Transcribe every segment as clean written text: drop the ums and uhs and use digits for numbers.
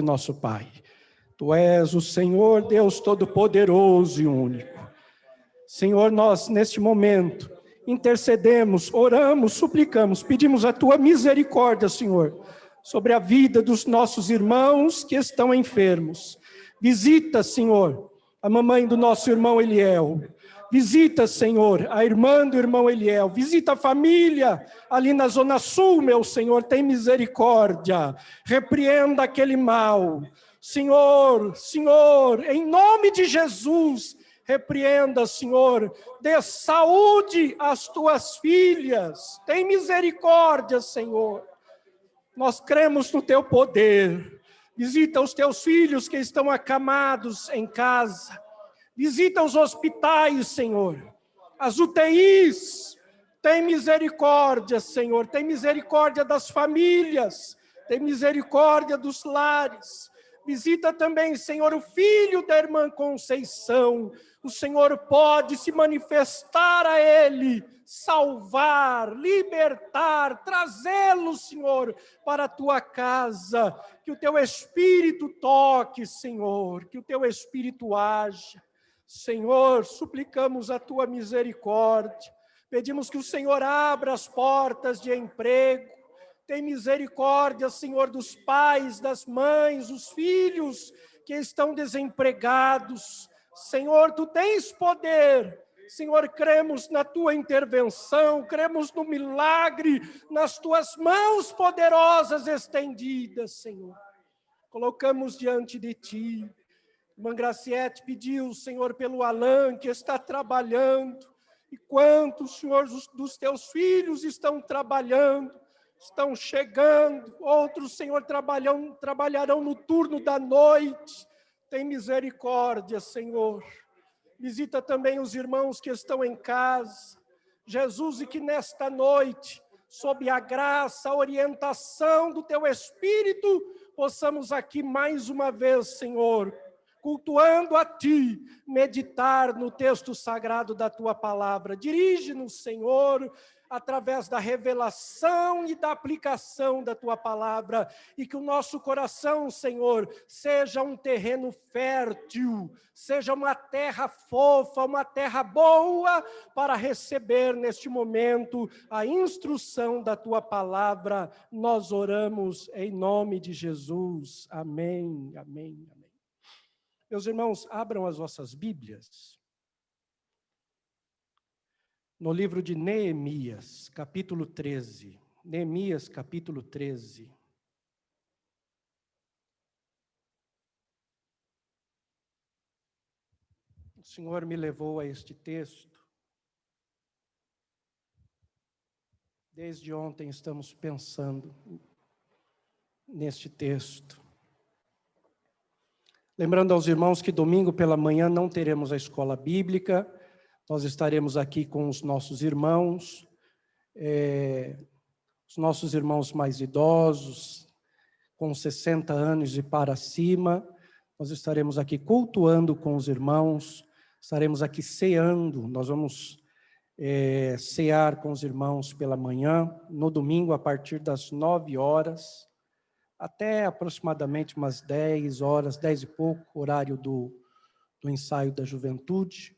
nosso Pai. Tu és o Senhor, Deus Todo-Poderoso e único. Senhor, nós, neste momento, intercedemos, oramos, suplicamos, pedimos a Tua misericórdia, Senhor, sobre a vida dos nossos irmãos que estão enfermos. Visita, Senhor, a mamãe do nosso irmão Eliel. Visita, Senhor, a irmã do irmão Eliel. Visita a família ali na Zona Sul, meu Senhor. Tem misericórdia. Repreenda aquele mal. Senhor, em nome de Jesus, repreenda, Senhor. Dê saúde às tuas filhas. Tem misericórdia, Senhor. Nós cremos no teu poder. Visita os teus filhos que estão acamados em casa. Visita os hospitais, Senhor, as UTIs, tem misericórdia, Senhor, tem misericórdia das famílias, tem misericórdia dos lares. Visita também, Senhor, o filho da irmã Conceição. O Senhor pode se manifestar a ele, salvar, libertar, trazê-lo, Senhor, para a tua casa. Que o teu Espírito toque, Senhor, que o teu Espírito haja. Senhor, suplicamos a tua misericórdia, pedimos que o Senhor abra as portas de emprego, tem misericórdia, Senhor, dos pais, das mães, os filhos que estão desempregados. Senhor, tu tens poder, Senhor, cremos na tua intervenção, cremos no milagre, nas tuas mãos poderosas estendidas, Senhor. Colocamos diante de ti. Irmã Graciete pediu, Senhor, pelo Alan, que está trabalhando. E quantos, Senhor, dos teus filhos estão trabalhando, estão chegando. Outros, Senhor, trabalharão no turno da noite. Tem misericórdia, Senhor. Visita também os irmãos que estão em casa. Jesus, e que nesta noite, sob a graça, a orientação do teu Espírito, possamos aqui mais uma vez, Senhor, cultuando a Ti, meditar no texto sagrado da Tua Palavra. Dirige-nos, Senhor, através da revelação e da aplicação da Tua Palavra, e que o nosso coração, Senhor, seja um terreno fértil, seja uma terra fofa, uma terra boa, para receber neste momento a instrução da Tua Palavra. Nós oramos em nome de Jesus. Amém, amém, amém. Meus irmãos, abram as vossas Bíblias no livro de Neemias, capítulo 13. Neemias, capítulo 13. O Senhor me levou a este texto. Desde ontem estamos pensando neste texto. Lembrando aos irmãos que domingo pela manhã não teremos a escola bíblica, nós estaremos aqui com os nossos irmãos mais idosos, com 60 anos e para cima. Nós estaremos aqui cultuando com os irmãos, estaremos aqui ceando, nós vamos cear com os irmãos pela manhã, no domingo a partir das 9 horas, até aproximadamente umas 10 horas, 10 e pouco, horário do ensaio da juventude.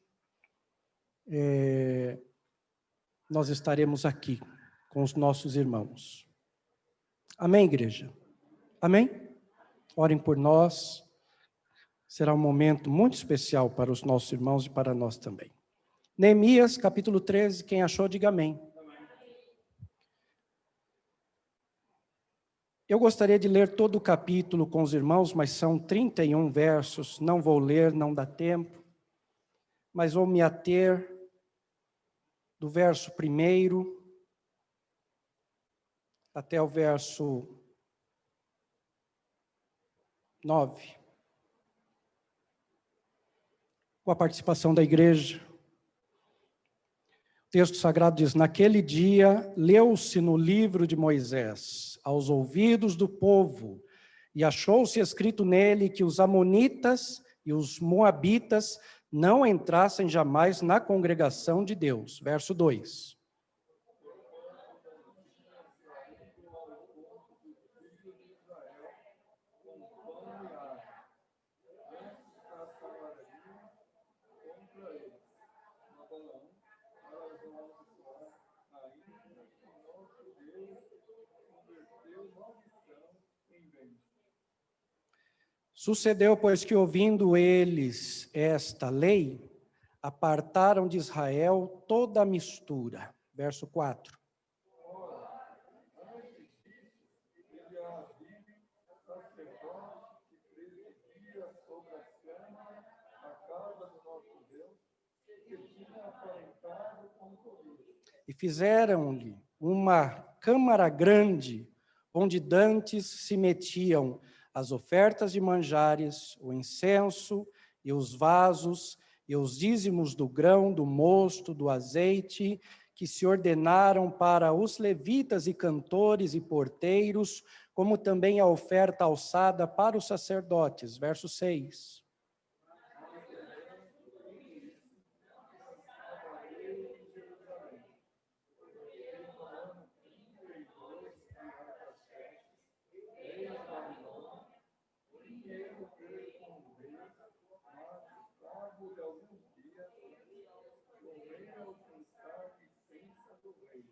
Nós estaremos aqui com os nossos irmãos. Amém, igreja? Amém? Orem por nós. Será um momento muito especial para os nossos irmãos e para nós também. Neemias, capítulo 13, quem achou, diga amém. Eu gostaria de ler todo o capítulo com os irmãos, mas são 31 versos, não vou ler, não dá tempo, mas vou me ater do verso 1 até o verso 9. Com a participação da igreja. O texto sagrado diz: naquele dia, leu-se no livro de Moisés, aos ouvidos do povo, e achou-se escrito nele que os amonitas e os moabitas não entrassem jamais na congregação de Deus. Verso 2. Sucedeu, pois, que ouvindo eles esta lei, apartaram de Israel toda a mistura. Verso 4. E fizeram-lhe uma câmara grande, onde dantes se metiam as ofertas de manjares, o incenso e os vasos, e os dízimos do grão, do mosto, do azeite, que se ordenaram para os levitas e cantores e porteiros, como também a oferta alçada para os sacerdotes. Verso 6.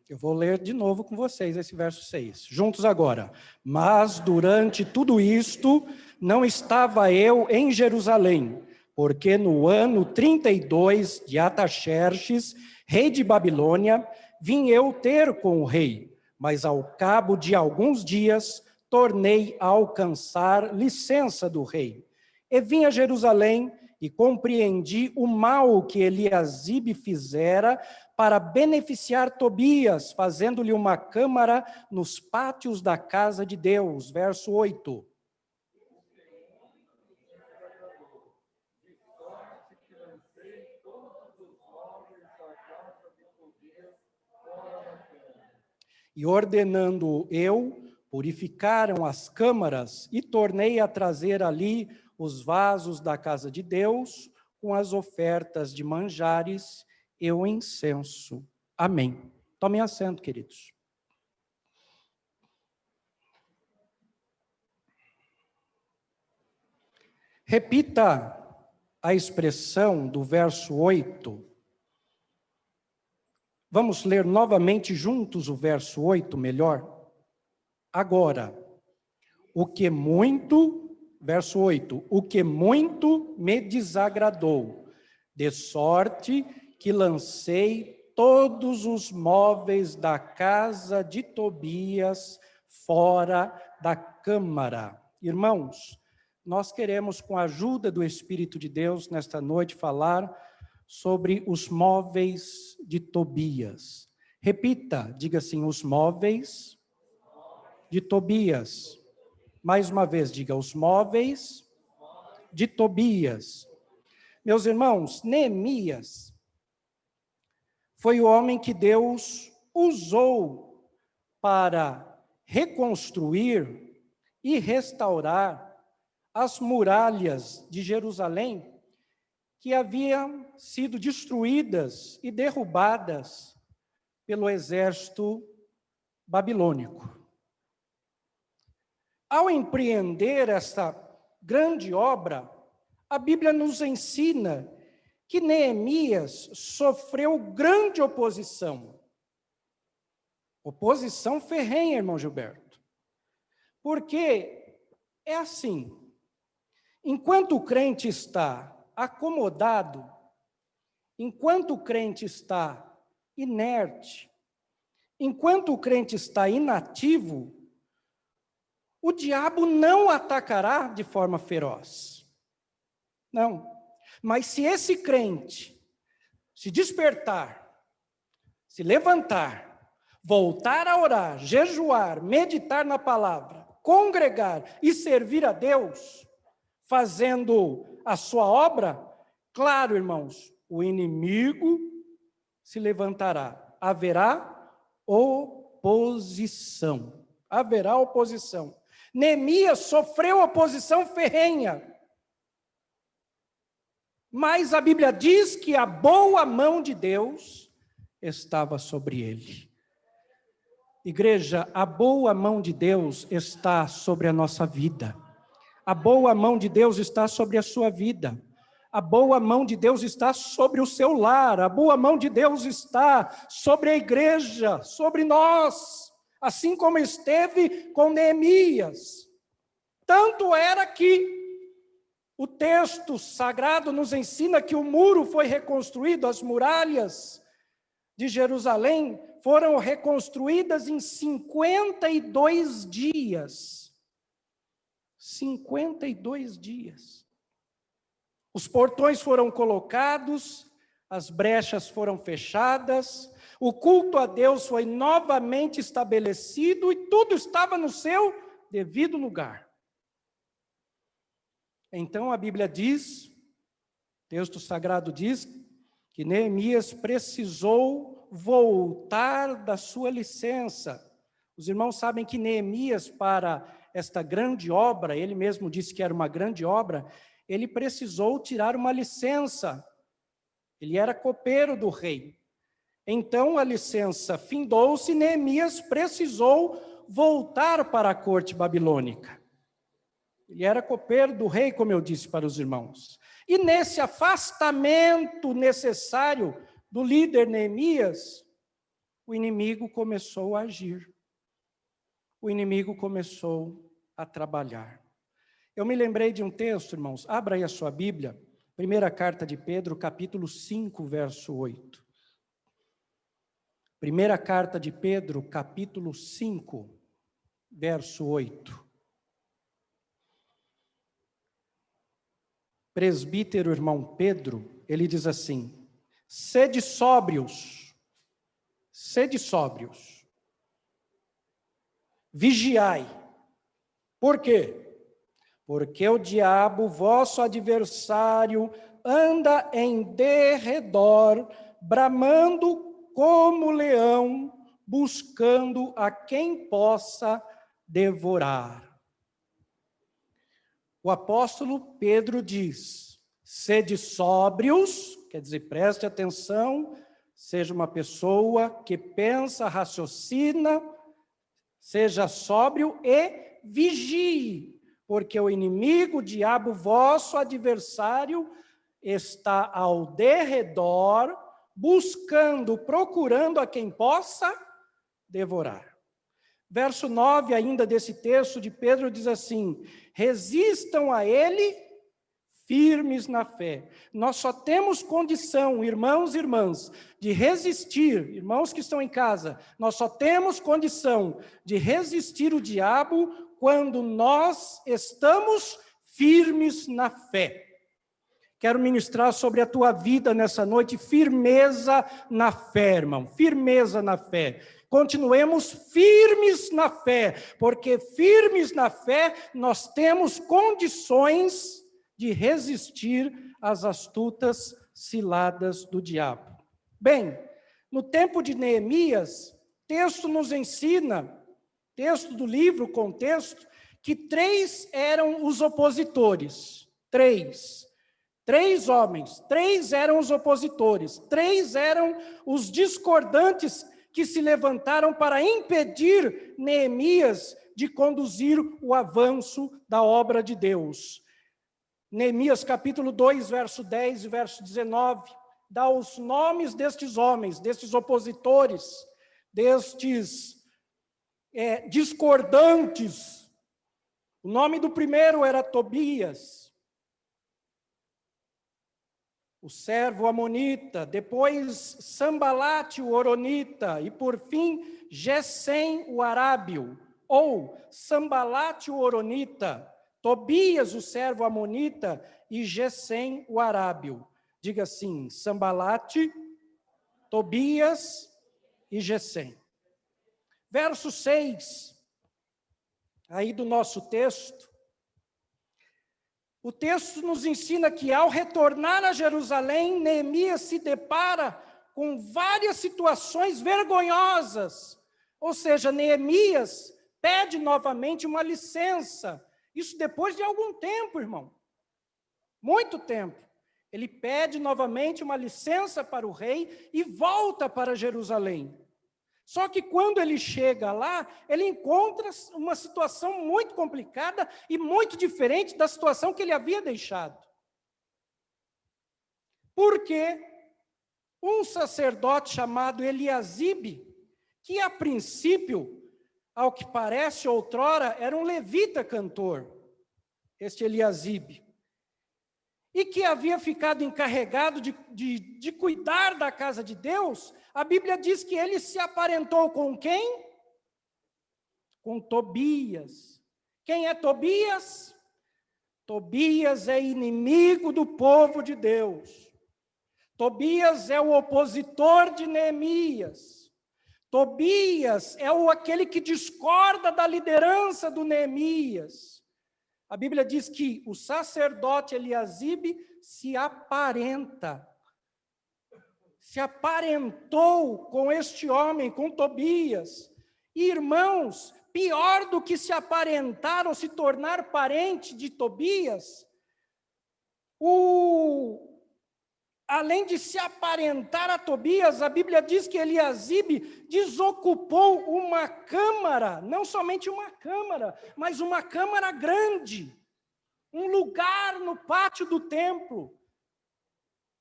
Eu vou ler de novo com vocês esse verso 6. Juntos agora. Mas durante tudo isto, não estava eu em Jerusalém, porque no ano 32 de Ataxerxes, rei de Babilônia, vim eu ter com o rei, mas ao cabo de alguns dias, tornei a alcançar licença do rei. E vim a Jerusalém e compreendi o mal que Eliasibe fizera para beneficiar Tobias, fazendo-lhe uma câmara nos pátios da casa de Deus. Verso 8. E ordenando eu, purificaram as câmaras e tornei a trazer ali os vasos da casa de Deus, com as ofertas de manjares e o incenso. Amém. Tomem assento, queridos. Repita a expressão do verso 8. Vamos ler novamente juntos o verso 8, melhor? Agora, verso 8, o que muito me desagradou, de sorte que lancei todos os móveis da casa de Tobias fora da câmara. Irmãos, nós queremos, com a ajuda do Espírito de Deus, nesta noite, falar sobre os móveis de Tobias. Repita, diga assim, os móveis de Tobias. Mais uma vez, diga, os móveis de Tobias. Meus irmãos, Neemias foi o homem que Deus usou para reconstruir e restaurar as muralhas de Jerusalém, que haviam sido destruídas e derrubadas pelo exército babilônico. Ao empreender esta grande obra, a Bíblia nos ensina que Neemias sofreu grande oposição. Oposição ferrenha, irmão Gilberto. Porque é assim, enquanto o crente está acomodado, enquanto o crente está inerte, enquanto o crente está inativo, o diabo não atacará de forma feroz. Não. Mas se esse crente se despertar, se levantar, voltar a orar, jejuar, meditar na palavra, congregar e servir a Deus, fazendo a sua obra, claro, irmãos, o inimigo se levantará. Haverá oposição. Haverá oposição. Neemias sofreu oposição ferrenha. Mas a Bíblia diz que a boa mão de Deus estava sobre ele. Igreja, a boa mão de Deus está sobre a nossa vida. A boa mão de Deus está sobre a sua vida. A boa mão de Deus está sobre o seu lar. A boa mão de Deus está sobre a igreja, sobre nós. Assim como esteve com Neemias. Tanto era que O texto sagrado nos ensina que o muro foi reconstruído, as muralhas de Jerusalém foram reconstruídas em 52 dias. 52 dias. Os portões foram colocados, as brechas foram fechadas, o culto a Deus foi novamente estabelecido e tudo estava no seu devido lugar. Então a Bíblia diz, o texto sagrado diz, que Neemias precisou voltar da sua licença. Os irmãos sabem que Neemias, para esta grande obra, ele mesmo disse que era uma grande obra, ele precisou tirar uma licença. Ele era copeiro do rei. Então a licença findou-se e Neemias precisou voltar para a corte babilônica. Ele era copeiro do rei, como eu disse para os irmãos. E nesse afastamento necessário do líder Neemias, o inimigo começou a agir. O inimigo começou a trabalhar. Eu me lembrei de um texto, irmãos, abra aí a sua Bíblia, primeira carta de Pedro, capítulo 5, verso 8. Primeira carta de Pedro, capítulo 5, verso 8. Presbítero irmão Pedro, ele diz assim: sede sóbrios, vigiai. Por quê? Porque o diabo, vosso adversário, anda em derredor, bramando como leão, buscando a quem possa devorar. O apóstolo Pedro diz, sede sóbrios, quer dizer, preste atenção, seja uma pessoa que pensa, raciocina, seja sóbrio e vigie, porque o inimigo, o diabo, vosso adversário, está ao derredor, buscando, procurando a quem possa devorar. Verso 9 ainda desse texto de Pedro diz assim, resistam a ele firmes na fé. Nós só temos condição, irmãos e irmãs, de resistir, irmãos que estão em casa, nós só temos condição de resistir o diabo quando nós estamos firmes na fé. Quero ministrar sobre a tua vida nessa noite, firmeza na fé, irmão, firmeza na fé. Continuemos firmes na fé, porque firmes na fé nós temos condições de resistir às astutas ciladas do diabo. Bem, no tempo de Neemias, texto nos ensina, texto do livro, contexto, que 3 eram os opositores. 3 homens, 3 eram os opositores, 3 eram os discordantes que se levantaram para impedir Neemias de conduzir o avanço da obra de Deus. Neemias capítulo 2, verso 10 e verso 19, dá os nomes destes homens, destes opositores, destes discordantes. O nome do primeiro era Tobias, o servo amonita, depois Sambalate, o horonita, e por fim, Gesem, o arábio, ou Sambalate, o horonita, Tobias, o servo amonita, e Gesem, o arábio. Diga assim, Sambalate, Tobias e Gesem. Verso 6, aí do nosso texto, o texto nos ensina que ao retornar a Jerusalém, Neemias se depara com várias situações vergonhosas. Ou seja, Neemias pede novamente uma licença. Isso depois de algum tempo, irmão. Muito tempo. Ele pede novamente uma licença para o rei e volta para Jerusalém. Só que quando ele chega lá, ele encontra uma situação muito complicada e muito diferente da situação que ele havia deixado. Porque um sacerdote chamado Eliasibe, que a princípio, ao que parece outrora, era um levita cantor, este Eliasibe, e que havia ficado encarregado de cuidar da casa de Deus, a Bíblia diz que ele se aparentou com quem? Com Tobias. Quem é Tobias? Tobias é inimigo do povo de Deus. Tobias é o opositor de Neemias. Tobias é aquele que discorda da liderança do Neemias. A Bíblia diz que o sacerdote Eliasibe se aparentou com este homem, com Tobias. E, irmãos, pior do que se aparentar ou se tornar parente de Tobias, além de se aparentar a Tobias, a Bíblia diz que Eliasibe desocupou uma câmara, não somente uma câmara, mas uma câmara grande, um lugar no pátio do templo.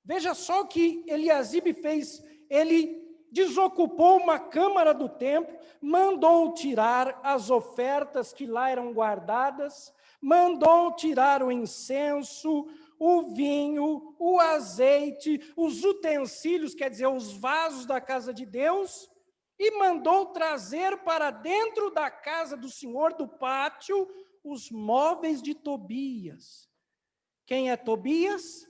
Veja só o que Eliasibe fez. Ele desocupou uma câmara do templo, mandou tirar as ofertas que lá eram guardadas, mandou tirar o incenso, o vinho, o azeite, os utensílios, quer dizer, os vasos da casa de Deus, e mandou trazer para dentro da casa do Senhor, do pátio, os móveis de Tobias. Quem é Tobias?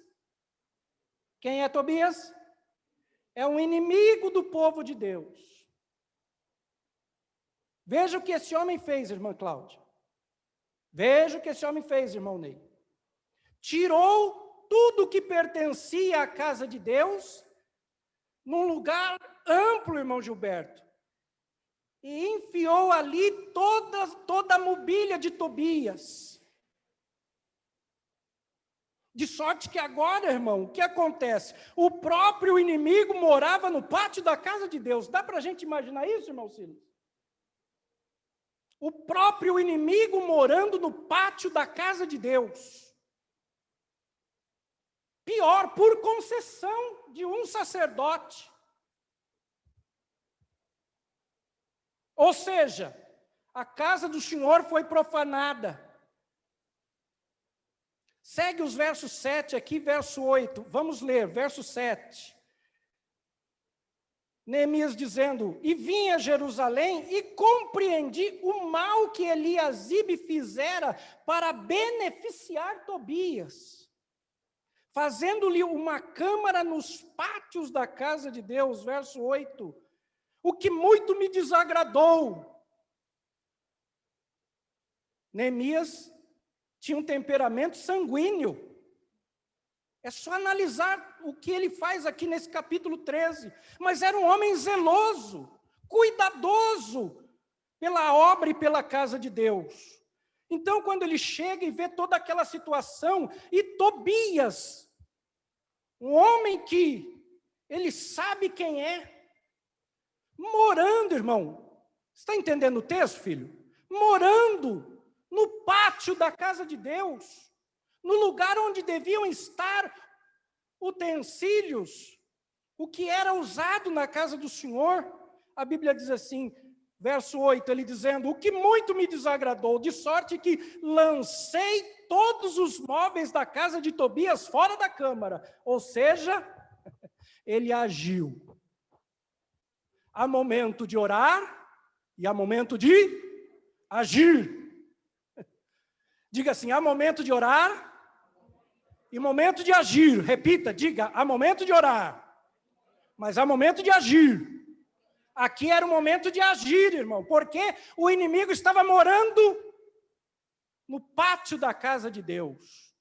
Quem é Tobias? É um inimigo do povo de Deus. Veja o que esse homem fez, irmã Cláudia. Veja o que esse homem fez, irmão Ney. Tirou tudo que pertencia à casa de Deus, num lugar amplo, irmão Gilberto, e enfiou ali toda a mobília de Tobias. De sorte que agora, irmão, o que acontece? O próprio inimigo morava no pátio da casa de Deus. Dá para a gente imaginar isso, irmão Silas? O próprio inimigo morando no pátio da casa de Deus. Pior, por concessão de um sacerdote. Ou seja, a casa do Senhor foi profanada. Segue os versos 7 aqui, verso 8. Vamos ler, verso 7. Neemias dizendo: E vim a Jerusalém e compreendi o mal que Eliasibe fizera para beneficiar Tobias, fazendo-lhe uma câmara nos pátios da casa de Deus. Verso 8. O que muito me desagradou. Neemias tinha um temperamento sanguíneo. É só analisar o que ele faz aqui nesse capítulo 13. Mas era um homem zeloso, cuidadoso pela obra e pela casa de Deus. Então, quando ele chega e vê toda aquela situação, e Tobias, um homem que ele sabe quem é, morando, irmão, está entendendo o texto, filho? Morando no pátio da casa de Deus, no lugar onde deviam estar utensílios, o que era usado na casa do Senhor. A Bíblia diz assim, verso 8, ele dizendo: o que muito me desagradou, de sorte que lancei todos os móveis da casa de Tobias fora da câmara. Ou seja, ele agiu. Há momento de orar e há momento de agir. Diga assim: há momento de orar e momento de agir. Repita, diga: há momento de orar, mas há momento de agir. Aqui era o momento de agir, irmão, porque o inimigo estava morando no pátio da casa de Deus.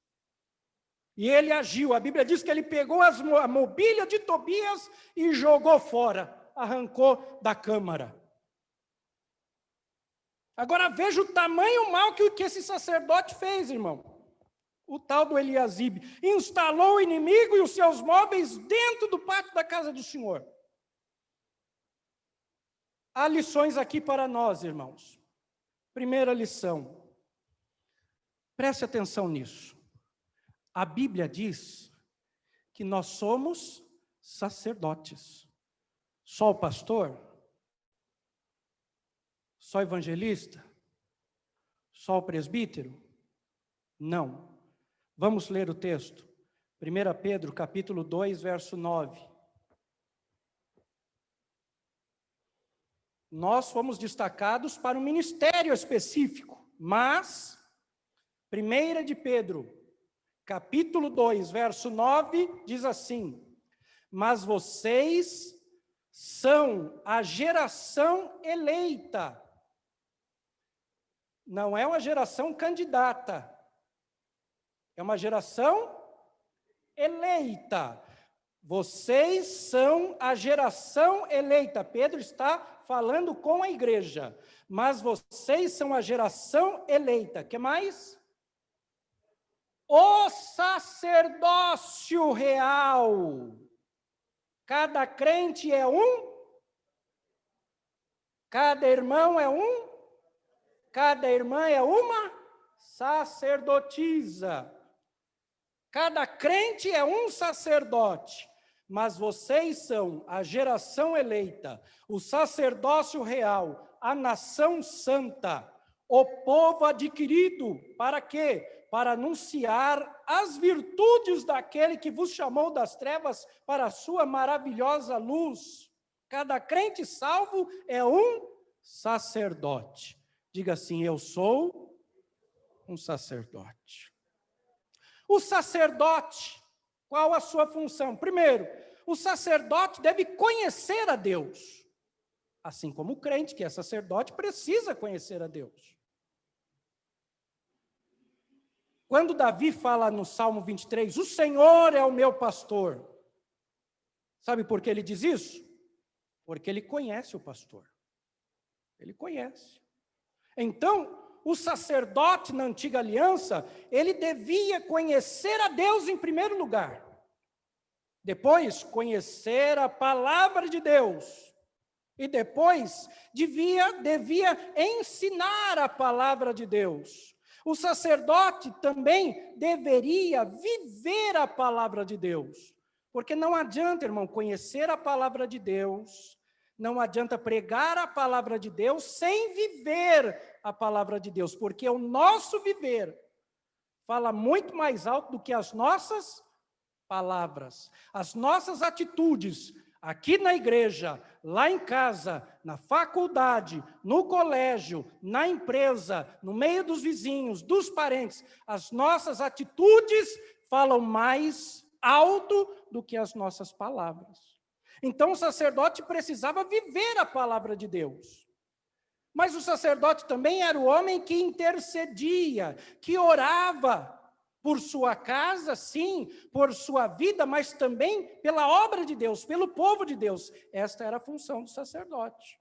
E ele agiu. A Bíblia diz que ele pegou a mobília de Tobias e jogou fora, arrancou da câmara. Agora veja o tamanho mal que esse sacerdote fez, irmão. O tal do Eliasibe instalou o inimigo e os seus móveis dentro do pátio da casa do Senhor. Há lições aqui para nós, irmãos. Primeira lição. Preste atenção nisso. A Bíblia diz que nós somos sacerdotes. Só o pastor? Só o evangelista? Só o presbítero? Não. Vamos ler o texto. 1 Pedro, capítulo 2, verso 9. Nós fomos destacados para um ministério específico, mas 1 de Pedro, capítulo 2, verso 9, diz assim: mas vocês são a geração eleita. Não é uma geração candidata, é uma geração eleita. Vocês são a geração eleita. Pedro está falando com a igreja, mas vocês são a geração eleita. Que mais? O sacerdócio real. Cada crente é um, cada irmão é um, cada irmã é uma sacerdotisa. Cada crente é um sacerdote, mas vocês são a geração eleita, o sacerdócio real, a nação santa, o povo adquirido. Para quê? Para anunciar as virtudes daquele que vos chamou das trevas para a sua maravilhosa luz. Cada crente salvo é um sacerdote. Diga assim: eu sou um sacerdote. O sacerdote, qual a sua função? Primeiro, o sacerdote deve conhecer a Deus. Assim como o crente, que é sacerdote, precisa conhecer a Deus. Quando Davi fala no Salmo 23, o Senhor é o meu pastor. Sabe por que ele diz isso? Porque ele conhece o pastor. Ele conhece. Então, o sacerdote na antiga aliança, ele devia conhecer a Deus em primeiro lugar. Depois, conhecer a palavra de Deus. E depois, devia ensinar a palavra de Deus. O sacerdote também deveria viver a palavra de Deus. Porque não adianta, irmão, conhecer a palavra de Deus, não adianta pregar a palavra de Deus sem viver a palavra de Deus, porque o nosso viver fala muito mais alto do que as nossas palavras. As nossas atitudes, aqui na igreja, lá em casa, na faculdade, no colégio, na empresa, no meio dos vizinhos, dos parentes, as nossas atitudes falam mais alto do que as nossas palavras. Então o sacerdote precisava viver a palavra de Deus. Mas o sacerdote também era o homem que intercedia, que orava por sua casa, sim, por sua vida, mas também pela obra de Deus, pelo povo de Deus. Esta era a função do sacerdote.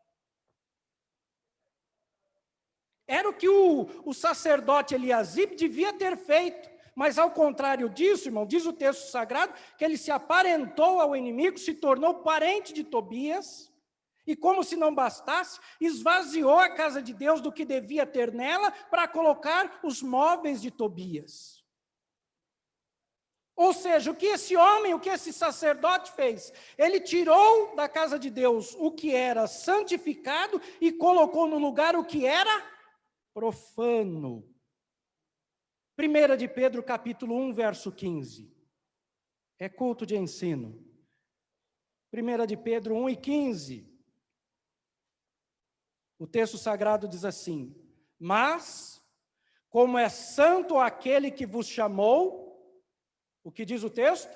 Era o que o sacerdote Eliasib devia ter feito, mas ao contrário disso, irmão, diz o texto sagrado, que ele se aparentou ao inimigo, se tornou parente de Tobias, e como se não bastasse, esvaziou a casa de Deus do que devia ter nela, para colocar os móveis de Tobias. Ou seja, o que esse homem, o que esse sacerdote fez? Ele tirou da casa de Deus o que era santificado e colocou no lugar o que era profano. 1 de Pedro, capítulo 1, verso 15. É culto de ensino. 1 de Pedro 1 e 15. O texto sagrado diz assim: mas, como é santo aquele que vos chamou, o que diz o texto?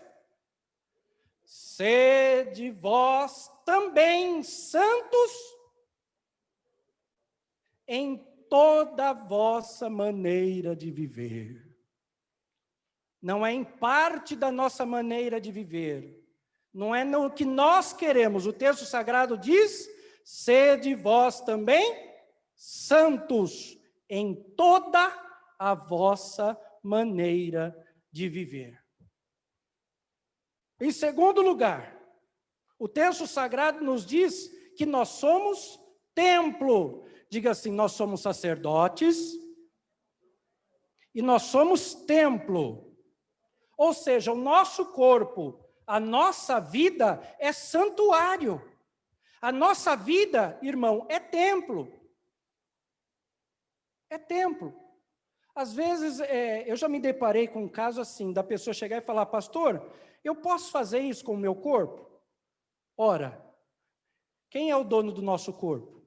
Sede vós também santos em toda a vossa maneira de viver. Não é em parte da nossa maneira de viver, não é no que nós queremos. O texto sagrado diz: sede vós também santos em toda a vossa maneira de viver. Em segundo lugar, o texto sagrado nos diz que nós somos templo. Diga assim: nós somos sacerdotes e nós somos templo. Ou seja, o nosso corpo, a nossa vida é santuário. A nossa vida, irmão, é templo. É templo. Às vezes, eu já me deparei com um caso assim, da pessoa chegar e falar, pastor, eu posso fazer isso com o meu corpo? Ora, quem é o dono do nosso corpo?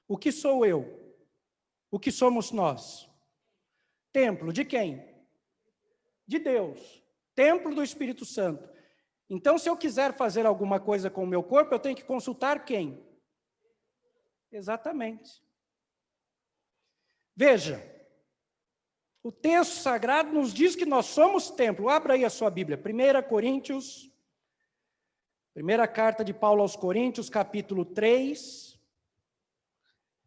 O que sou eu? O que somos nós? Templo de quem? De Deus. Templo do Espírito Santo. Então, se eu quiser fazer alguma coisa com o meu corpo, eu tenho que consultar quem? Exatamente. Veja, o texto sagrado nos diz que nós somos templo. Abra aí a sua Bíblia. 1 Coríntios, primeira carta de Paulo aos Coríntios, capítulo 3,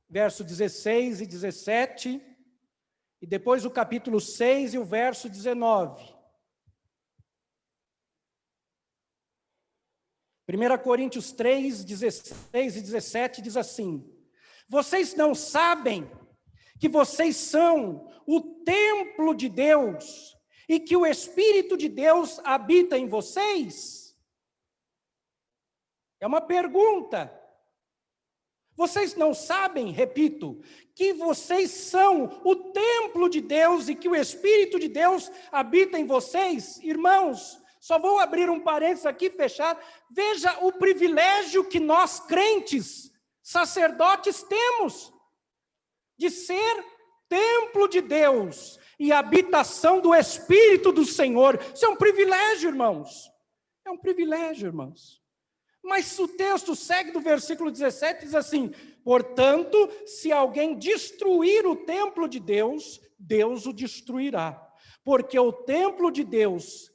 verso 16 e 17, e depois o capítulo 6 e o verso 19. 1 Coríntios 3, 16 e 17 diz assim: vocês não sabem que vocês são o templo de Deus e que o Espírito de Deus habita em vocês? É uma pergunta. Vocês não sabem, repito, que vocês são o templo de Deus e que o Espírito de Deus habita em vocês? Irmãos, só vou abrir um parênteses aqui, fechar. Veja o privilégio que nós, crentes, sacerdotes, temos de ser templo de Deus e habitação do Espírito do Senhor. Isso é um privilégio, irmãos. É um privilégio, irmãos. Mas o texto segue do versículo 17, diz assim: portanto, se alguém destruir o templo de Deus, Deus o destruirá. Porque o templo de Deus,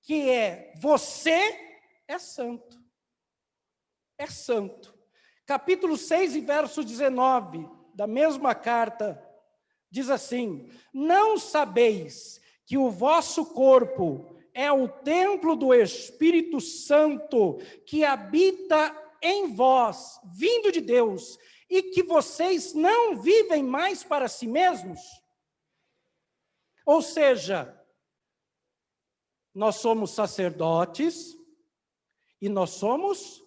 que é você, é santo. É santo. Capítulo 6 e verso 19, da mesma carta, diz assim: não sabeis que o vosso corpo é o templo do Espírito Santo que habita em vós, vindo de Deus, e que vocês não vivem mais para si mesmos? Ou seja, nós somos sacerdotes e nós somos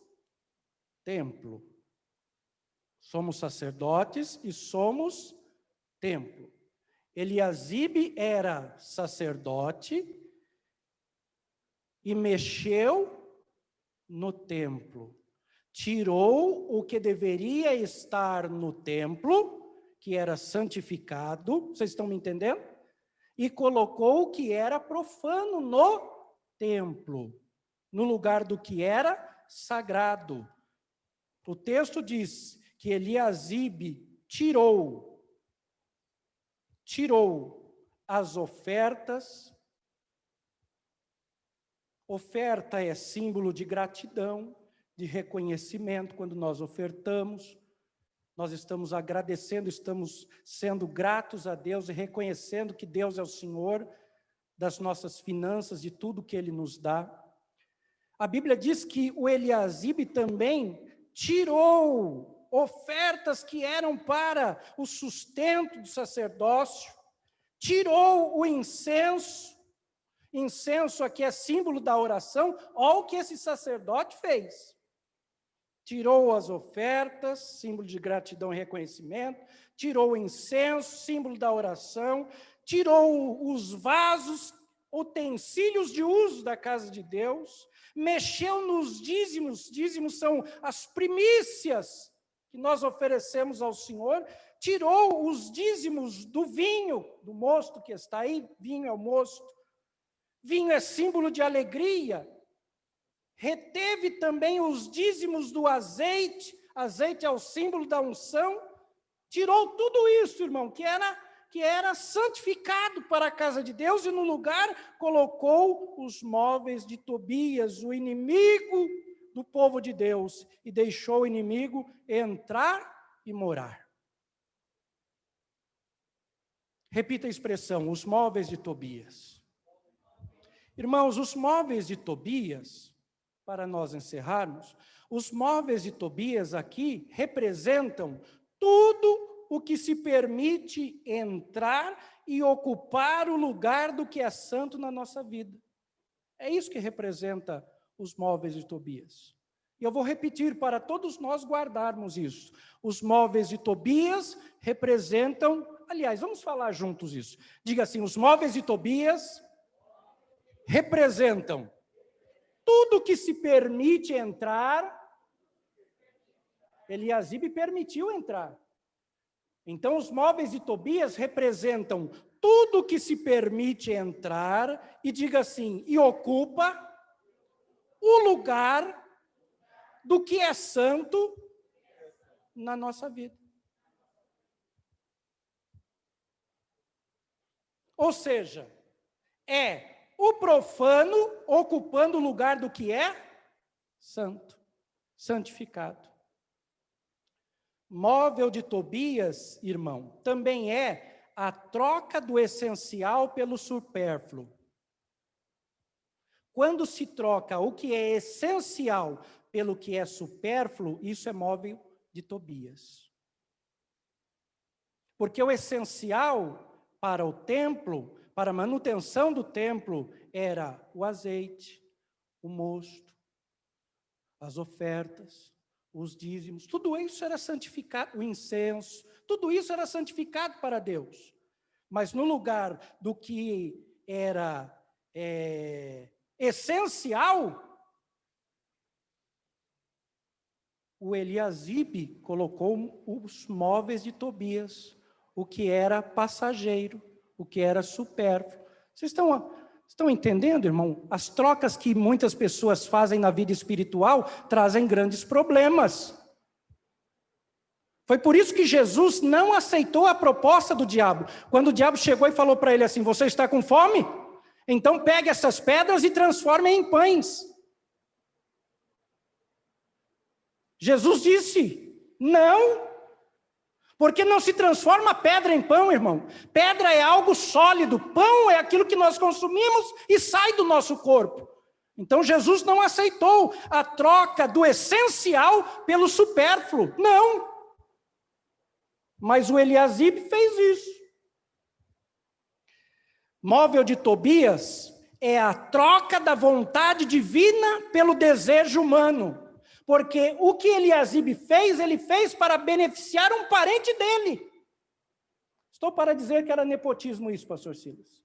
templo. Somos sacerdotes e somos templo. Eliasibe era sacerdote e mexeu no templo. Tirou o que deveria estar no templo, que era santificado, vocês estão me entendendo? E colocou o que era profano no templo, no lugar do que era sagrado. O texto diz que Eliasibe tirou as ofertas. Oferta é símbolo de gratidão, de reconhecimento. Quando nós ofertamos, nós estamos agradecendo, estamos sendo gratos a Deus e reconhecendo que Deus é o Senhor das nossas finanças, de tudo que Ele nos dá. A Bíblia diz que o Eliasibe também tirou ofertas que eram para o sustento do sacerdócio, tirou o incenso. Incenso aqui é símbolo da oração. Olha o que esse sacerdote fez. Tirou as ofertas, símbolo de gratidão e reconhecimento, tirou o incenso, símbolo da oração, tirou os vasos, utensílios de uso da casa de Deus, mexeu nos dízimos. Dízimos são as primícias que nós oferecemos ao Senhor. Tirou os dízimos do vinho, do mosto que está aí, vinho é o mosto. Vinho é símbolo de alegria. Reteve também os dízimos do azeite. Azeite é o símbolo da unção. Tirou tudo isso, irmão, que era santificado para a casa de Deus, e no lugar colocou os móveis de Tobias, o inimigo do povo de Deus, e deixou o inimigo entrar e morar. Repita a expressão, os móveis de Tobias. Irmãos, os móveis de Tobias, para nós encerrarmos, os móveis de Tobias aqui representam tudo o que se permite entrar e ocupar o lugar do que é santo na nossa vida. É isso que representa os móveis de Tobias. E eu vou repetir para todos nós guardarmos isso. Os móveis de Tobias representam, aliás, vamos falar juntos isso. Diga assim, os móveis de Tobias representam tudo que se permite entrar. Eliasibe permitiu entrar. Então, os móveis de Tobias representam tudo que se permite entrar, e diga assim, e ocupa o lugar do que é santo na nossa vida. Ou seja, é o profano ocupando o lugar do que é santo, santificado. Móvel de Tobias, irmão, também é a troca do essencial pelo supérfluo. Quando se troca o que é essencial pelo que é supérfluo, isso é móvel de Tobias. Porque o essencial para o templo, para a manutenção do templo, era o azeite, o mosto, as ofertas, os dízimos, tudo isso era santificado, o incenso, tudo isso era santificado para Deus. Mas no lugar do que era essencial, o Eliasibe colocou os móveis de Tobias, o que era passageiro, o que era supérfluo. Vocês estão entendendo, irmão? As trocas que muitas pessoas fazem na vida espiritual trazem grandes problemas. Foi por isso que Jesus não aceitou a proposta do diabo. Quando o diabo chegou e falou para ele assim, você está com fome? Então pegue essas pedras e transforme em pães. Jesus disse, não, porque não se transforma pedra em pão, irmão. Pedra é algo sólido, pão é aquilo que nós consumimos e sai do nosso corpo. Então Jesus não aceitou a troca do essencial pelo supérfluo, não. Mas o Eliasibe fez isso. Móvel de Tobias é a troca da vontade divina pelo desejo humano. Porque o que Eliasibe fez, ele fez para beneficiar um parente dele. Estou para dizer que era nepotismo isso, pastor Silas.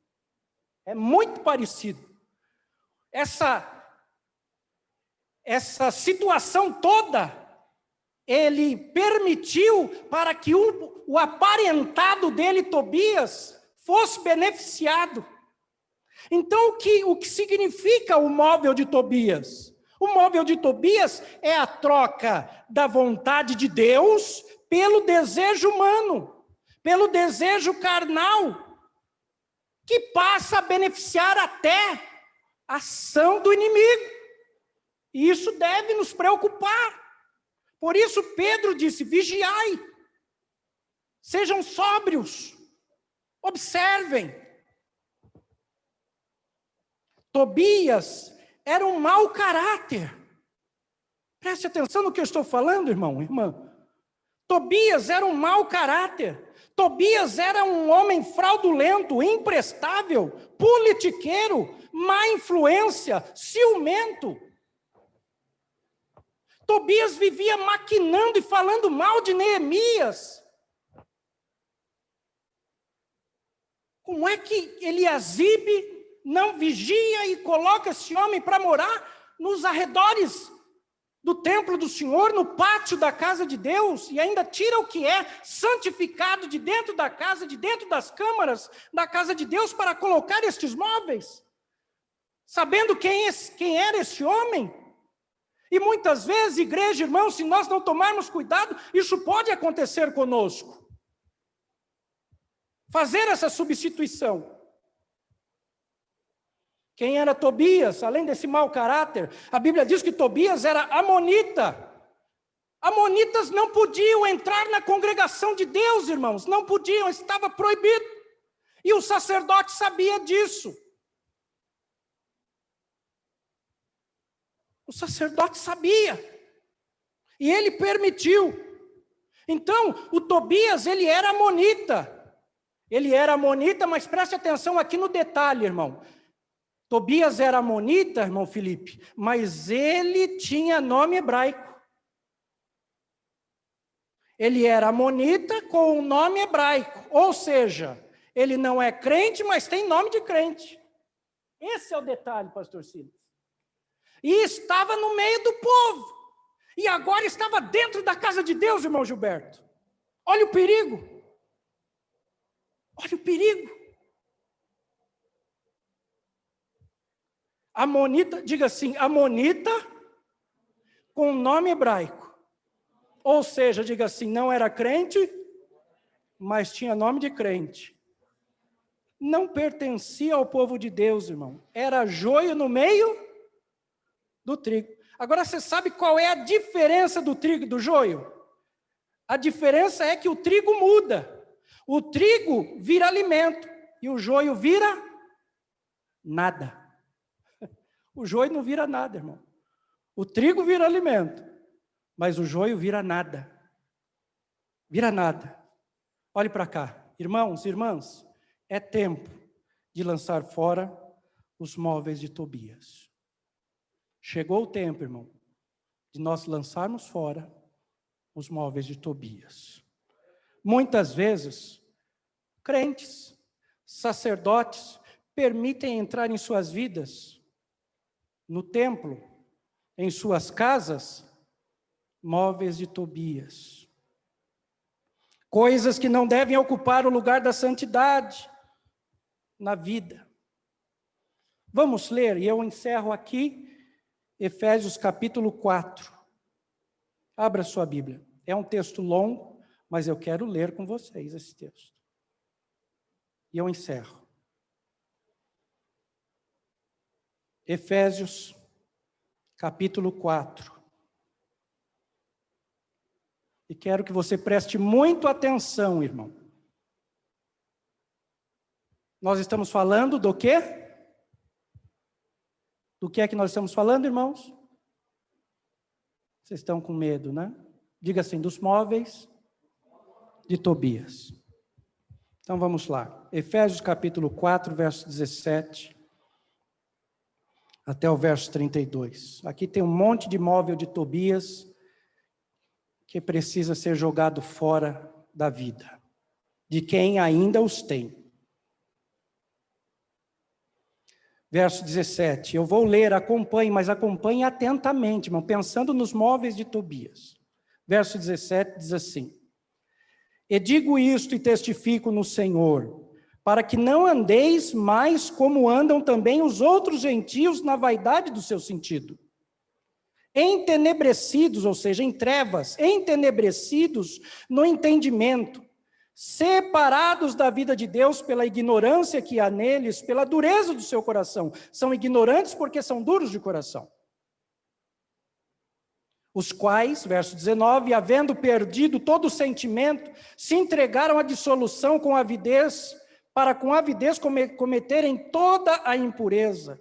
É muito parecido. Essa situação toda, ele permitiu para que o aparentado dele, Tobias, fosse beneficiado. Então, o que significa o móvel de Tobias? O móvel de Tobias é a troca da vontade de Deus pelo desejo humano, pelo desejo carnal, que passa a beneficiar até a ação do inimigo. E isso deve nos preocupar. Por isso Pedro disse, vigiai, sejam sóbrios, observem. Tobias era um mau caráter. Preste atenção no que eu estou falando, irmão, irmã. Tobias era um mau caráter. Tobias era um homem fraudulento, imprestável, politiqueiro, má influência, ciumento. Tobias vivia maquinando e falando mal de Neemias. Como é que Eliasibe não vigia e coloca esse homem para morar nos arredores do templo do Senhor, no pátio da casa de Deus, e ainda tira o que é santificado de dentro da casa, de dentro das câmaras da casa de Deus, para colocar estes móveis, sabendo quem era esse homem? E muitas vezes, igreja, irmãos, se nós não tomarmos cuidado, isso pode acontecer conosco. Fazer essa substituição. Quem era Tobias, além desse mau caráter? A Bíblia diz que Tobias era amonita. Amonitas não podiam entrar na congregação de Deus, irmãos. Não podiam, estava proibido. E o sacerdote sabia disso. O sacerdote sabia. E ele permitiu. Então, o Tobias, ele era amonita. Ele era amonita, mas preste atenção aqui no detalhe, irmão. Tobias era amonita, irmão Felipe, mas ele tinha nome hebraico. Ele era amonita com o nome hebraico, ou seja, ele não é crente, mas tem nome de crente. Esse é o detalhe, pastor Silas. E estava no meio do povo, e agora estava dentro da casa de Deus, irmão Gilberto. Olha o perigo. Olha o perigo. Amonita, diga assim, amonita com nome hebraico. Ou seja, diga assim, não era crente, mas tinha nome de crente. Não pertencia ao povo de Deus, irmão. Era joio no meio do trigo. Agora você sabe qual é a diferença do trigo e do joio? A diferença é que o trigo muda. O trigo vira alimento e o joio vira nada. O joio não vira nada, irmão. O trigo vira alimento, mas o joio vira nada. Vira nada. Olhe para cá. Irmãos, irmãs, é tempo de lançar fora os móveis de Tobias. Chegou o tempo, irmão, de nós lançarmos fora os móveis de Tobias. Muitas vezes, crentes, sacerdotes, permitem entrar em suas vidas, no templo, em suas casas, móveis de Tobias. Coisas que não devem ocupar o lugar da santidade na vida. Vamos ler, e eu encerro aqui, Efésios capítulo 4. Abra sua Bíblia. É um texto longo, mas eu quero ler com vocês esse texto. E eu encerro. Efésios, capítulo 4. E quero que você preste muito atenção, irmão. Nós estamos falando do quê? Do que é que nós estamos falando, irmãos? Vocês estão com medo, né? Diga assim, dos móveis de Tobias. Então vamos lá. Efésios capítulo 4, verso 17 até o verso 32. Aqui tem um monte de móvel de Tobias que precisa ser jogado fora da vida, de quem ainda os tem. Verso 17, eu vou ler, acompanhe, mas acompanhe atentamente, irmão, pensando nos móveis de Tobias. Verso 17 diz assim: e digo isto e testifico no Senhor, para que não andeis mais como andam também os outros gentios na vaidade do seu sentido. Entenebrecidos, ou seja, em trevas, entenebrecidos no entendimento, separados da vida de Deus pela ignorância que há neles, pela dureza do seu coração. São ignorantes porque são duros de coração. Os quais, verso 19, havendo perdido todo o sentimento, se entregaram à dissolução com avidez, para com avidez cometerem toda a impureza.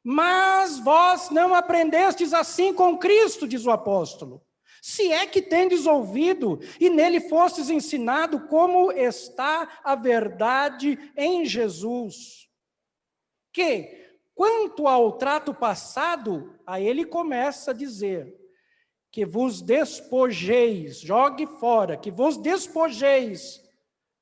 Mas vós não aprendestes assim com Cristo, diz o apóstolo. Se é que tendes ouvido e nele fostes ensinado como está a verdade em Jesus. Que, quanto ao trato passado, a ele começa a dizer que vos despojeis, jogue fora, que vos despojeis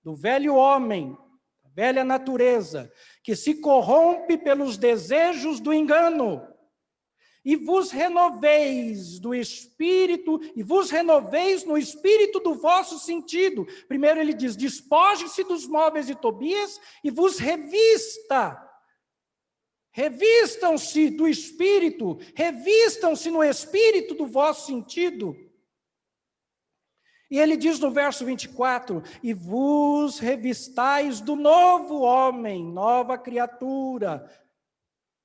do velho homem, da velha natureza, que se corrompe pelos desejos do engano, e vos renoveis do espírito, e vos renoveis no espírito do vosso sentido. Primeiro ele diz, despoje-se dos móveis de Tobias e vos revista. Revistam-se do espírito, revistam-se no espírito do vosso sentido. E ele diz no verso 24, e vos revistais do novo homem, nova criatura,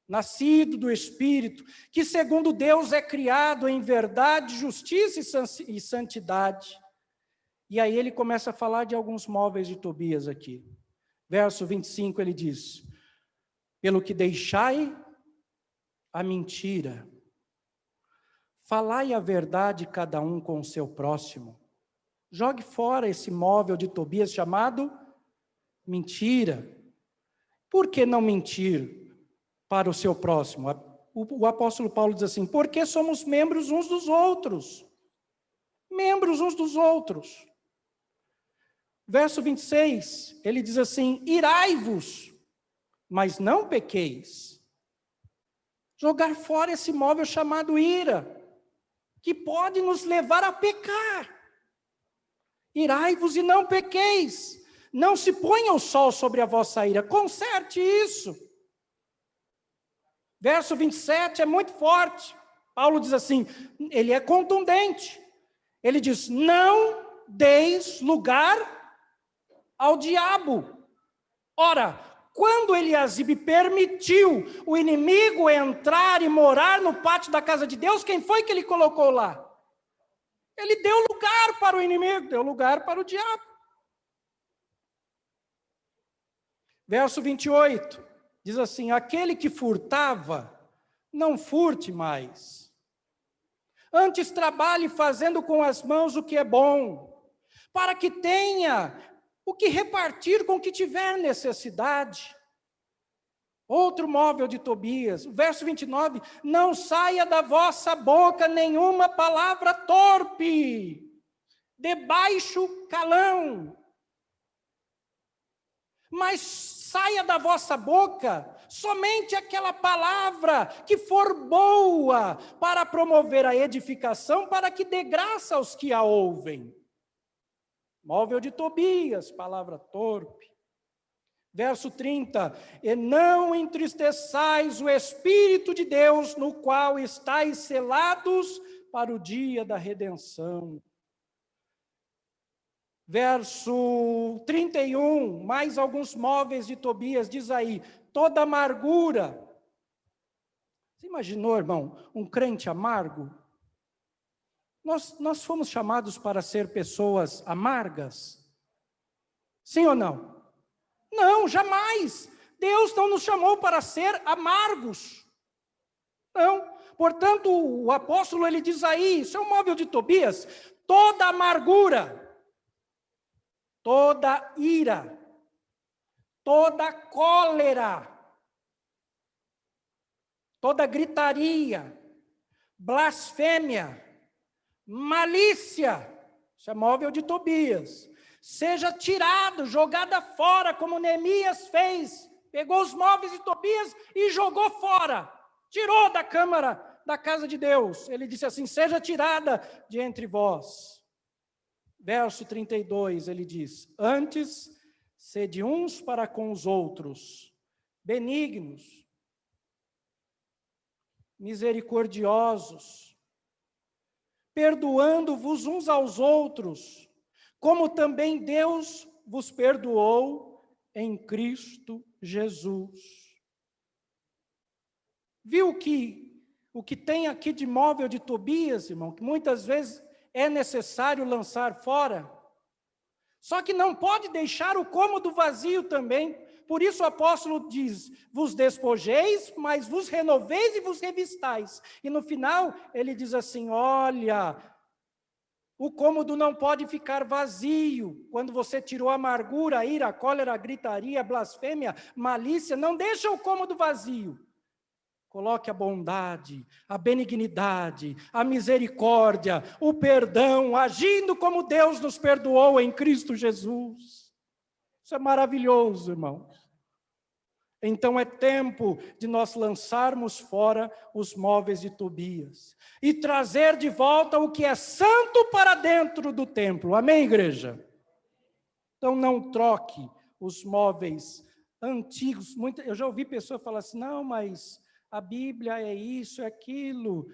nascido do Espírito, que segundo Deus é criado em verdade, justiça e santidade. E aí ele começa a falar de alguns móveis de Tobias aqui. Verso 25 ele diz, pelo que deixai a mentira, falai a verdade cada um com o seu próximo. Jogue fora esse móvel de Tobias chamado mentira. Por que não mentir? para o seu próximo. O apóstolo Paulo diz assim, porque somos membros uns dos outros. Membros uns dos outros. Verso 26, ele diz assim, irai-vos, mas não pequeis. Jogar fora esse móvel chamado ira, que pode nos levar a pecar. Irai-vos e não pequeis. Não se ponha o sol sobre a vossa ira. Conserte isso. Verso 27 é muito forte. Paulo diz assim, ele é contundente. Ele diz, não deis lugar ao diabo. Ora, quando Eliasibe permitiu o inimigo entrar e morar no pátio da casa de Deus, quem foi que ele colocou lá? Ele deu lugar para o inimigo, deu lugar para o diabo. Verso 28, diz assim, aquele que furtava, não furte mais. Antes trabalhe fazendo com as mãos o que é bom, para que tenha o que repartir com o que tiver necessidade. Outro móvel de Tobias, verso 29, não saia da vossa boca nenhuma palavra torpe, de baixo calão, mas saia da vossa boca somente aquela palavra que for boa para promover a edificação, para que dê graça aos que a ouvem. Móvel de Tobias, palavra torpe. Verso 30, e não entristeçais o Espírito de Deus, no qual estáis selados para o dia da redenção. Verso 31, mais alguns móveis de Tobias, diz aí, toda amargura. Você imaginou, irmão, um crente amargo? Nós fomos chamados para ser pessoas amargas? Sim ou não? Não, jamais. Deus não nos chamou para ser amargos. Não. Portanto, o apóstolo, ele diz aí, isso é um móvel de Tobias, toda amargura, toda ira, toda cólera, toda gritaria, blasfêmia, malícia, isso é móvel de Tobias, seja tirado, jogada fora, como Neemias fez, pegou os móveis de Tobias e jogou fora, tirou da câmara da casa de Deus. Ele disse assim, seja tirada de entre vós. Verso 32, ele diz, antes, sede uns para com os outros, benignos, misericordiosos, perdoando-vos uns aos outros, como também Deus vos perdoou em Cristo Jesus. Viu o que tem aqui de móvel de Tobias, irmão, que muitas vezes é necessário lançar fora? Só que não pode deixar o cômodo vazio também. Por isso o apóstolo diz, vos despojeis, mas vos renoveis e vos revistais. E no final ele diz assim, olha, o cômodo não pode ficar vazio. Quando você tirou a amargura, a ira, a cólera, a gritaria, a blasfêmia, malícia, não deixa o cômodo vazio. Coloque a bondade, a benignidade, a misericórdia, o perdão, agindo como Deus nos perdoou em Cristo Jesus. Isso é maravilhoso, irmãos. Então é tempo de nós lançarmos fora os móveis de Tobias e trazer de volta o que é santo para dentro do templo. Amém, igreja? Então não troque os móveis antigos. Eu já ouvi pessoas falar assim, não, mas a Bíblia é isso, é aquilo.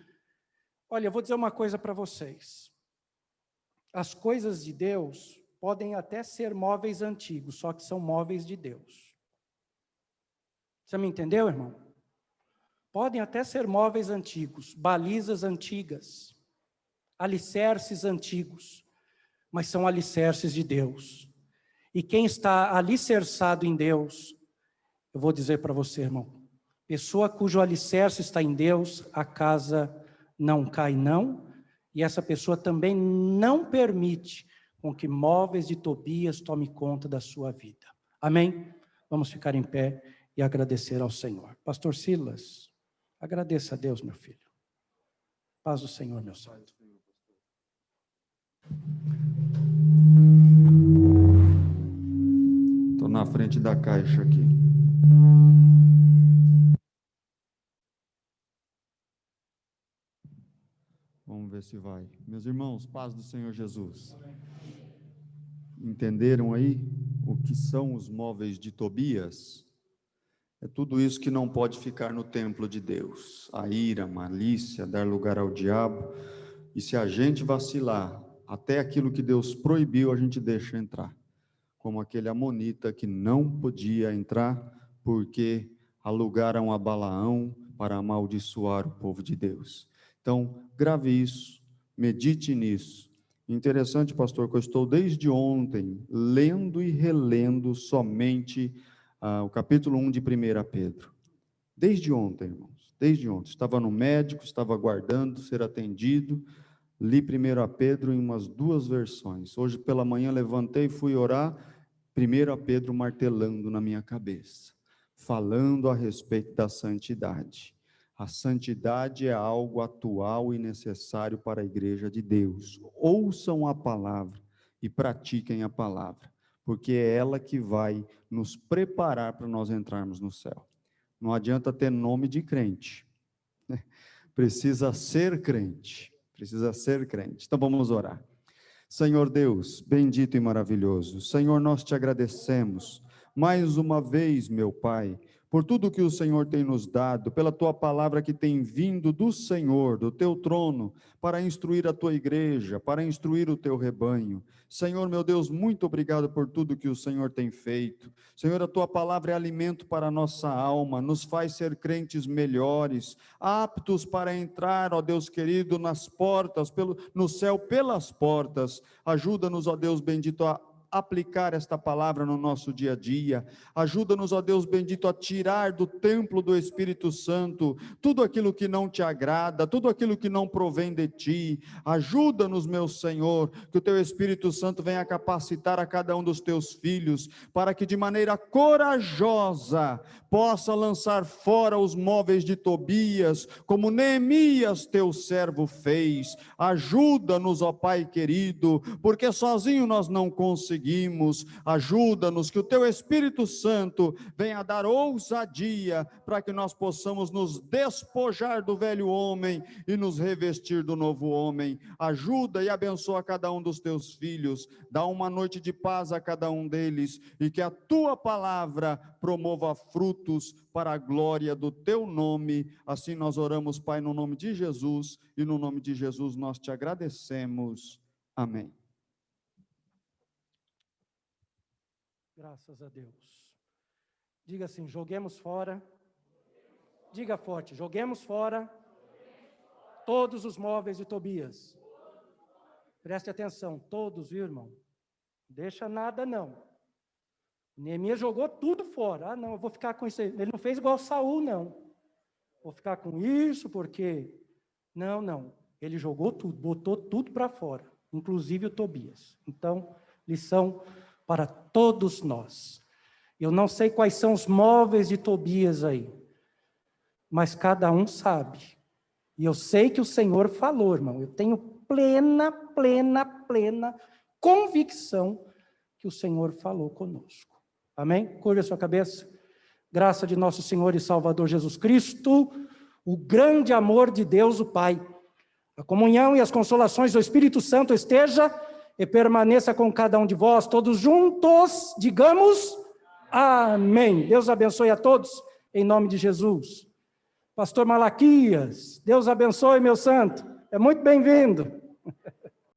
Olha, eu vou dizer uma coisa para vocês. As coisas de Deus podem até ser móveis antigos, só que são móveis de Deus. Você me entendeu, irmão? Podem até ser móveis antigos, balizas antigas, alicerces antigos, mas são alicerces de Deus. E quem está alicerçado em Deus, eu vou dizer para você, irmão, pessoa cujo alicerce está em Deus, a casa não cai não, e essa pessoa também não permite com que móveis de Tobias tome conta da sua vida. Amém? Vamos ficar em pé. e agradecer ao Senhor. Pastor Silas, agradeça a Deus, meu filho. Paz do Senhor, meu santo. Estou na frente da caixa aqui. Vamos ver se vai. Meus irmãos, paz do Senhor Jesus. Entenderam aí o que são os móveis de Tobias? É tudo isso que não pode ficar no templo de Deus. A ira, a malícia, dar lugar ao diabo. E se a gente vacilar, até aquilo que Deus proibiu, a gente deixa entrar. Como aquele amonita que não podia entrar, porque alugaram a Balaão para amaldiçoar o povo de Deus. Então, grave isso, medite nisso. Interessante, pastor, que eu estou desde ontem lendo e relendo somente o capítulo 1 de 1 Pedro. Desde ontem, irmãos, desde ontem. Estava no médico, estava aguardando ser atendido, li 1 Pedro em umas 2 versões. Hoje pela manhã levantei e fui orar, 1 Pedro martelando na minha cabeça, falando a respeito da santidade. A santidade é algo atual e necessário para a igreja de Deus. Ouçam a palavra e pratiquem a palavra, porque é ela que vai nos preparar para nós entrarmos no céu. Não adianta ter nome de crente, precisa ser crente, precisa ser crente. Então vamos orar. Senhor Deus, bendito e maravilhoso, Senhor, nós te agradecemos mais uma vez, meu Pai, por tudo que o Senhor tem nos dado, pela tua palavra que tem vindo do Senhor, do teu trono, para instruir a tua igreja, para instruir o teu rebanho. Senhor, meu Deus, muito obrigado por tudo que o Senhor tem feito. Senhor, a tua palavra é alimento para a nossa alma, nos faz ser crentes melhores, aptos para entrar, ó Deus querido, nas portas, no céu pelas portas. Ajuda-nos, ó Deus bendito, a aplicar esta palavra no nosso dia a dia. Ajuda-nos, ó Deus bendito, a tirar do templo do Espírito Santo tudo aquilo que não te agrada, tudo aquilo que não provém de ti. Ajuda-nos, meu Senhor, que o teu Espírito Santo venha capacitar a cada um dos teus filhos, para que de maneira corajosa possa lançar fora os móveis de Tobias, como Neemias teu servo fez. Ajuda-nos, ó Pai querido, porque sozinho nós não conseguimos. Ajuda-nos, que o teu Espírito Santo venha dar ousadia, para que nós possamos nos despojar do velho homem e nos revestir do novo homem. Ajuda e abençoa cada um dos teus filhos, dá uma noite de paz a cada um deles, e que a tua palavra promova frutos para a glória do teu nome. Assim nós oramos, Pai, no nome de Jesus, e no nome de Jesus nós te agradecemos. Amém. Graças a Deus. Diga assim, joguemos fora. Diga forte, joguemos fora todos os móveis de Tobias. Preste atenção, todos, viu, irmão? Deixa nada não. Neemias jogou tudo fora. Ah, não, eu vou ficar com isso aí. Ele não fez igual Saul, não. Vou ficar com isso porque... Não. Ele jogou tudo, botou tudo para fora, inclusive o Tobias. Então, lição para todos nós. Eu não sei quais são os móveis de Tobias aí, mas cada um sabe. E eu sei que o Senhor falou, irmão. Eu tenho plena convicção que o Senhor falou conosco. Amém? Curve a sua cabeça. Graça de nosso Senhor e Salvador Jesus Cristo, o grande amor de Deus o Pai, a comunhão e as consolações do Espírito Santo esteja e permaneça com cada um de vós, todos juntos, digamos amém. Deus abençoe a todos, em nome de Jesus. Pastor Malaquias, Deus abençoe, meu santo, é muito bem-vindo.